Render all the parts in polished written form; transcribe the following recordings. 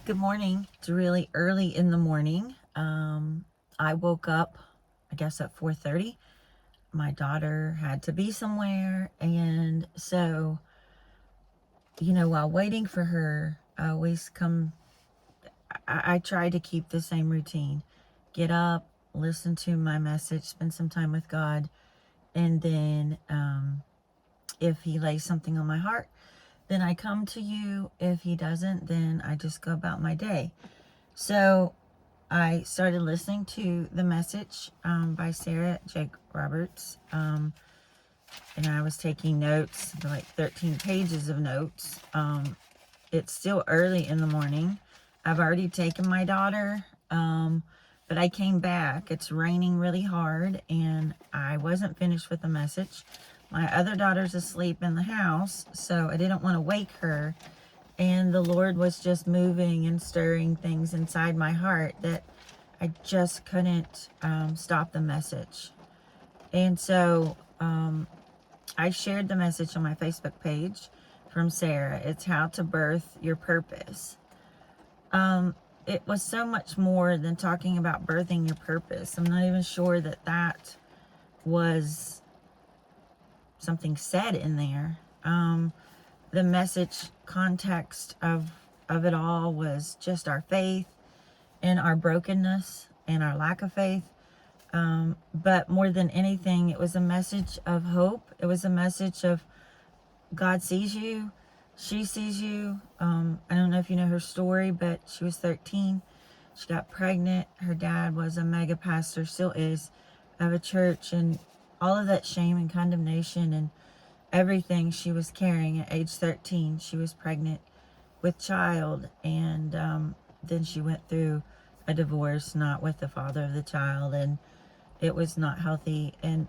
Good morning. It's really early in the morning. I woke up, I guess, at 4:30. My daughter had to be somewhere, and so, while waiting for her, I always I try to keep the same routine. Get up, listen to my message, spend some time with God, and then if He lays something on my heart, then I come to you. If He doesn't, then I just go about my day. So I started listening to the message by Sarah Jake Roberts, and I was taking notes, like 13 pages of notes. It's still early in the morning. I've already taken my daughter, but I came back. It's raining really hard, and I wasn't finished with the message. My other daughter's asleep in the house, so I didn't want to wake her. And the Lord was just moving and stirring things inside my heart that I just couldn't stop the message. And so I shared the message on my Facebook page from Sarah. It's how to birth your purpose. It was so much more than talking about birthing your purpose. I'm not even sure that was something said in there. The message context of it all was just our faith and our brokenness and our lack of faith. But more than anything, it was a message of hope. It was a message of God sees you. She sees you. I don't know if you know her story, but she was 13. She got pregnant. Her dad was a mega pastor, still is, of a church, and all of that shame and condemnation and everything she was carrying at age 13. She was pregnant with child, and then she went through a divorce, not with the father of the child, and it was not healthy. And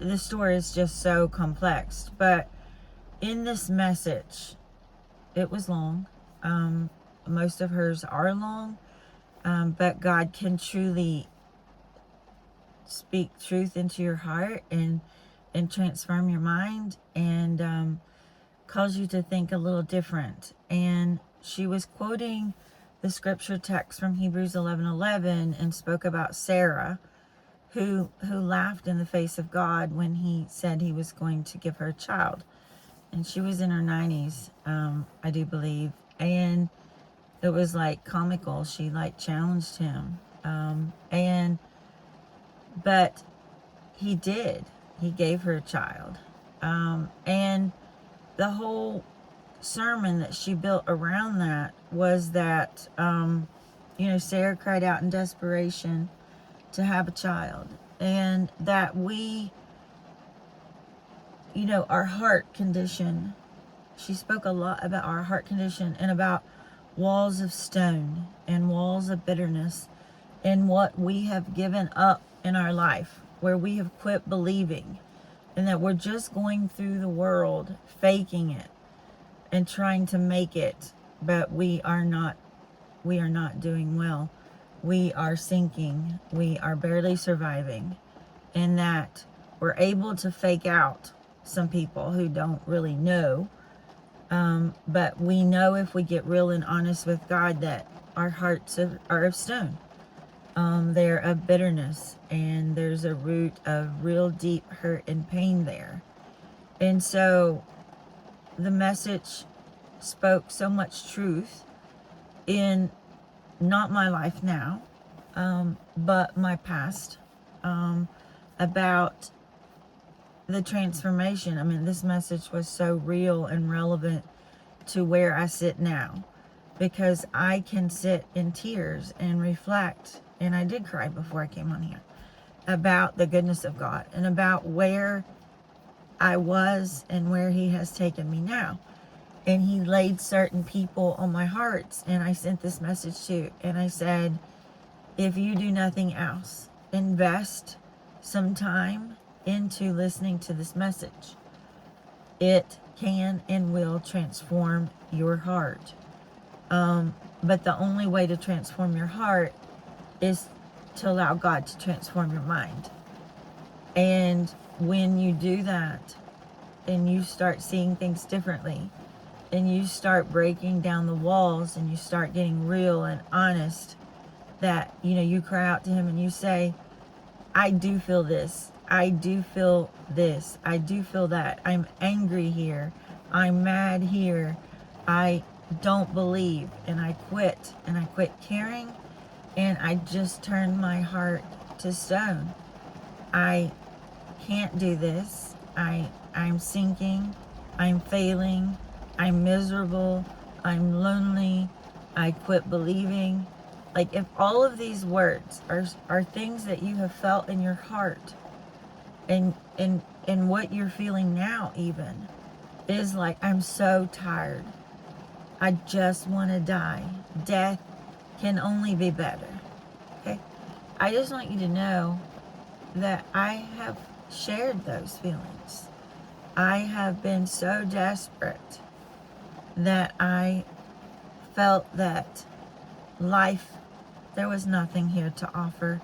the story is just so complex. But in this message, it was long. Most of hers are long, but God can truly speak truth into your heart and transform your mind and cause you to think a little different. And she was quoting the scripture text from Hebrews 11:11 and spoke about Sarah, who laughed in the face of God when He said He was going to give her a child. And she was in her 90s, I do believe. And it was like comical. She like challenged him. But He did. He gave her a child. And the whole sermon that she built around that was that, Sarah cried out in desperation to have a child. And that our heart condition, she spoke a lot about our heart condition and about walls of stone and walls of bitterness and what we have given up in our life, where we have quit believing, and that we're just going through the world faking it and trying to make it, but we are not doing well. We are sinking. We are barely surviving. And that we're able to fake out some people who don't really know. But we know if we get real and honest with God that our hearts are of stone. They're of bitterness, and there's a root of real deep hurt and pain there. And so the message spoke so much truth in not my life now, but my past, about the transformation. I mean, this message was so real and relevant to where I sit now, because I can sit in tears and reflect, and I did cry before I came on here, about the goodness of God and about where I was and where He has taken me now. And He laid certain people on my hearts, and I sent this message to, and I said, if you do nothing else, invest some time into listening to this message. It can and will transform your heart. But the only way to transform your heart is to allow God to transform your mind. And when you do that and you start seeing things differently, and you start breaking down the walls and you start getting real and honest, that, you cry out to him and you say, I do feel this. I do feel this. I do feel that. I'm angry here. I'm mad here. I don't believe. And I quit. And I quit caring. And I just turned my heart to stone. I can't do this. I'm sinking. I'm failing. I'm miserable. I'm lonely. I quit believing. Like, if all of these words are things that you have felt in your heart, and what you're feeling now even is like, I'm so tired. I just want to die. Death can only be better. Okay? I just want you to know that I have shared those feelings. I have been so desperate that I felt that life, there was nothing here to offer,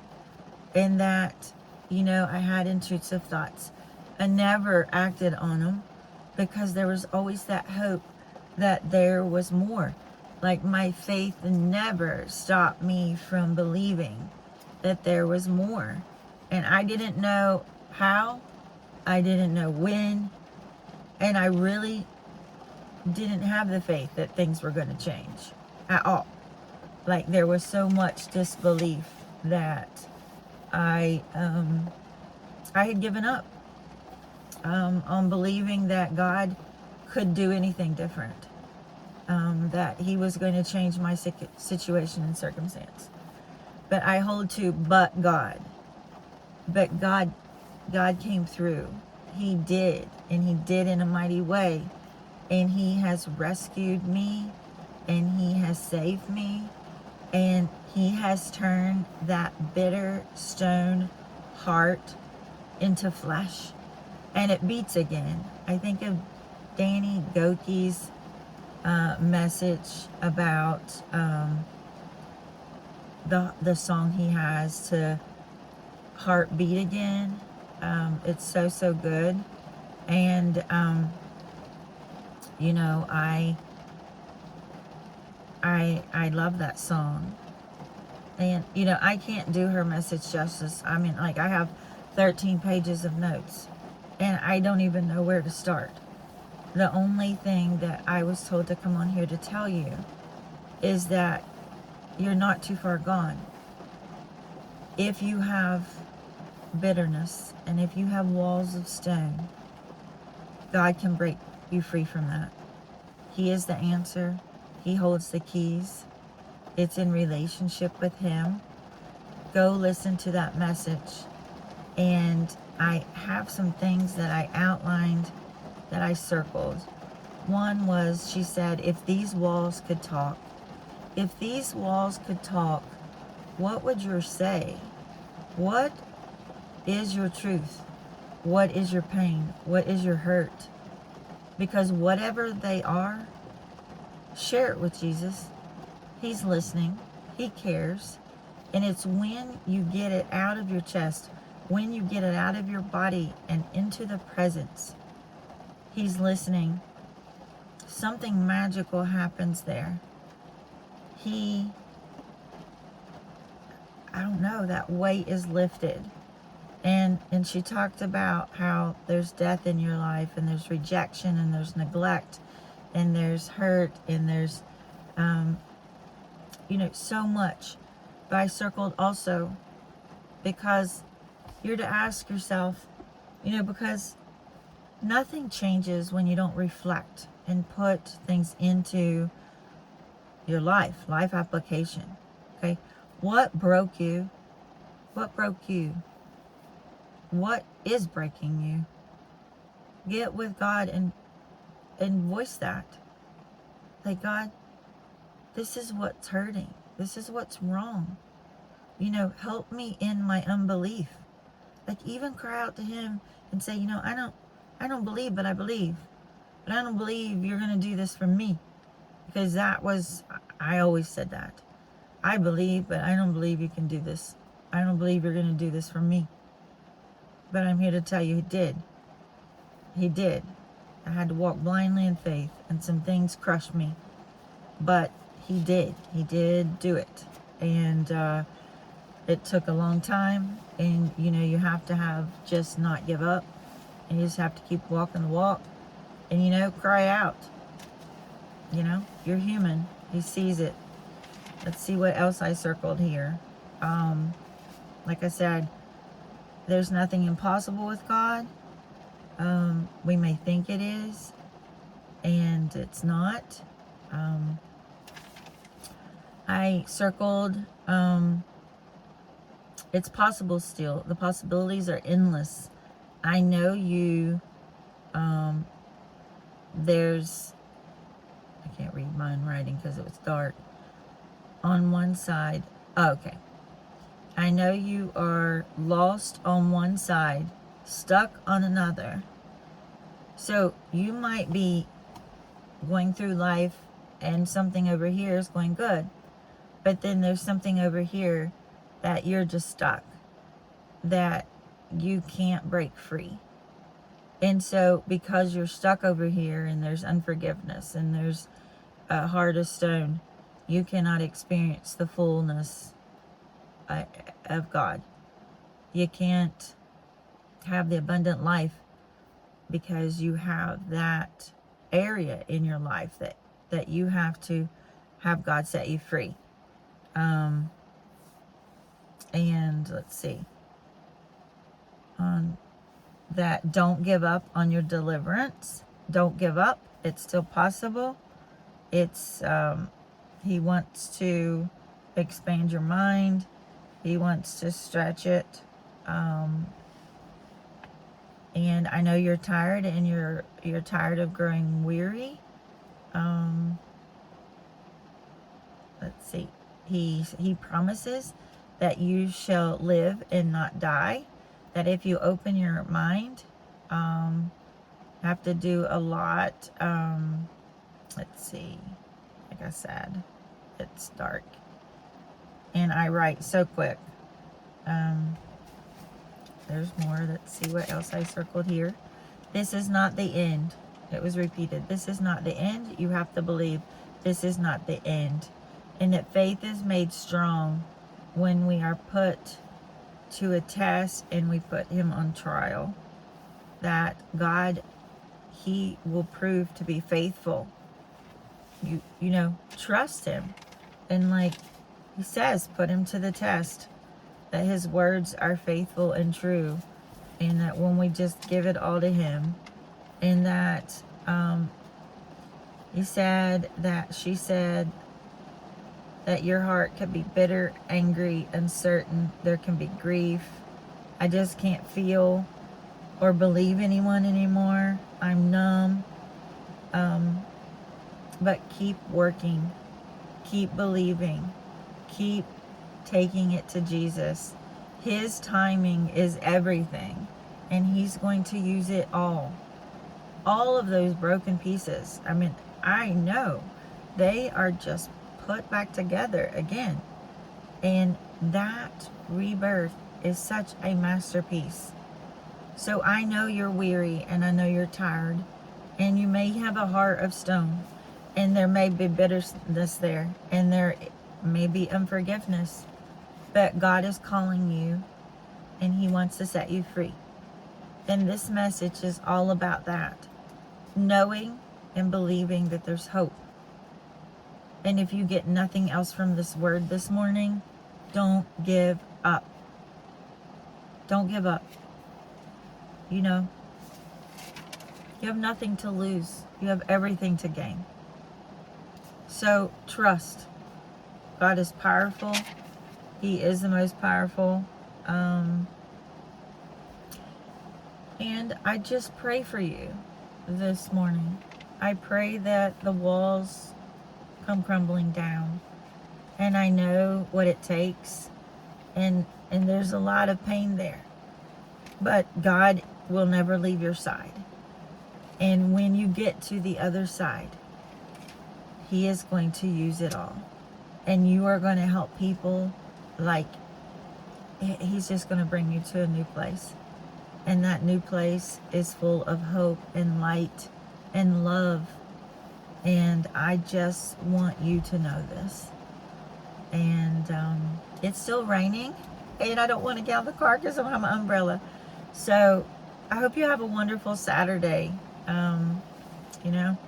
and that, I had intrusive thoughts. I never acted on them because there was always that hope that there was more. Like, my faith never stopped me from believing that there was more. And I didn't know how, I didn't know when, and I really didn't have the faith that things were going to change at all. Like, there was so much disbelief that I had given up on believing that God could do anything different, that he was going to change my situation and circumstance. But I hold to, but God. But God came through. He did, and he did in a mighty way. And he has rescued me, and he has saved me, and he has turned that bitter stone heart into flesh, and it beats again. I think of Danny Gokey's message about the song he has to heart beat again. It's so good. And I love that song. And I can't do her message justice. I mean, like, I have 13 pages of notes, and I don't even know where to start. The only thing that I was told to come on here to tell you is that you're not too far gone. If you have bitterness, and if you have walls of stone, God can break you free from that. He is the answer. He holds the keys. It's in relationship with him. Go listen to that message. And I have some things that I outlined, that I circled. One was, she said, if these walls could talk, what would yours say? What is your truth? What is your pain? What is your hurt? Because whatever they are, share it with Jesus. He's listening. He cares. And it's when you get it out of your chest, when you get it out of your body and into the presence, he's listening. Something magical happens there. I don't know, that weight is lifted. And she talked about how there's death in your life, and there's rejection, and there's neglect, and there's hurt, and there's so much. But I circled also, because you're to ask yourself, because nothing changes when you don't reflect and put things into your life application. Okay, what broke you? What broke you? What is breaking you? Get with God and voice that. Like, God, this is what's hurting. This is what's wrong. Help me in my unbelief. Like, even cry out to him and say, I don't believe, but I believe. But I don't believe you're going to do this for me. Because I always said that. I believe, but I don't believe you can do this. I don't believe you're going to do this for me. But I'm here to tell you, he did. He did. I had to walk blindly in faith, and some things crushed me. But he did. He did do it. And it took a long time. And, you have to just not give up. And you just have to keep walking the walk. And, cry out. You're human. He sees it. Let's see what else I circled here. Like I said, there's nothing impossible with God. We may think it is, and it's not. I circled, it's possible still. The possibilities are endless. I know you, there's, I can't read mine writing because it was dark. On one side, okay. I know you are lost on one side, stuck on another. So you might be going through life and something over here is going good. But then there's something over here that you're just stuck, that you can't break free. And so because you're stuck over here and there's unforgiveness and there's a heart of stone, you cannot experience the fullness of God. You can't have the abundant life because you have that area in your life that you have to have God set you free. And let's see. That don't give up on your deliverance. Don't give up. It's still possible. It's he wants to expand your mind. He wants to stretch it. And I know you're tired, and you're tired of growing weary. Let's see. He promises that you shall live and not die. That if you open your mind, have to do a lot. Let's see. Like I said, it's dark, and I write so quick. There's more. Let's see what else I circled here. This is not the end. It was repeated. This is not the end. You have to believe this is not the end. And that faith is made strong when we are put to a test and we put him on trial. That God, he will prove to be faithful. You trust him. And like he says, put him to the test. That his words are faithful and true. And that when we just give it all to him. And that she said that your heart could be bitter, angry, uncertain. There can be grief. I just can't feel or believe anyone anymore. I'm numb. But keep working. Keep believing. Keep taking it to Jesus. His timing is everything. And he's going to use it all. All of those broken pieces. I mean, I know they are just put back together again. And that rebirth is such a masterpiece. So I know you're weary and I know you're tired. And you may have a heart of stone. And there may be bitterness there. And there may be unforgiveness. But God is calling you. And he wants to set you free. And this message is all about that. Knowing and believing that there's hope. And if you get nothing else from this word this morning, don't give up. Don't give up. You have nothing to lose. You have everything to gain. So trust. God is powerful. He is the most powerful. And I just pray for you this morning. I pray that the walls come crumbling down. And I know what it takes. And there's a lot of pain there. But God will never leave your side. And when you get to the other side, he is going to use it all. And you are going to help people like he's just going to bring you to a new place. And that new place is full of hope and light and love. And I just want you to know this. And it's still raining, and I don't want to get out of the car because I don't have my umbrella. So I hope you have a wonderful Saturday. You know,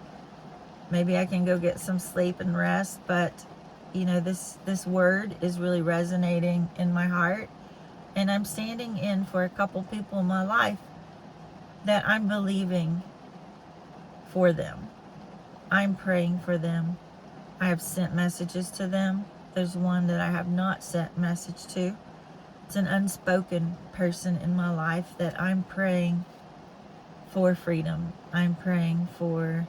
maybe I can go get some sleep and rest, but you know, this word is really resonating in my heart, and I'm standing in for a couple people in my life that I'm believing for them. I'm praying for them. I have sent messages to them. There's one that I have not sent message to. It's an unspoken person in my life that I'm praying for freedom. I'm praying for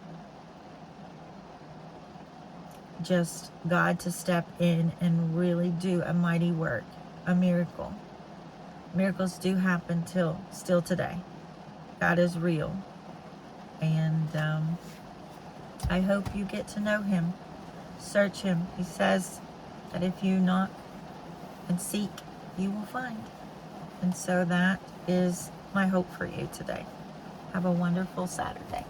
just God to step in and really do a mighty work, a miracle. Miracles do happen still today. God is real. And I hope you get to know him. Search him. He says that if you knock and seek, you will find. And so that is my hope for you today. Have a wonderful Saturday.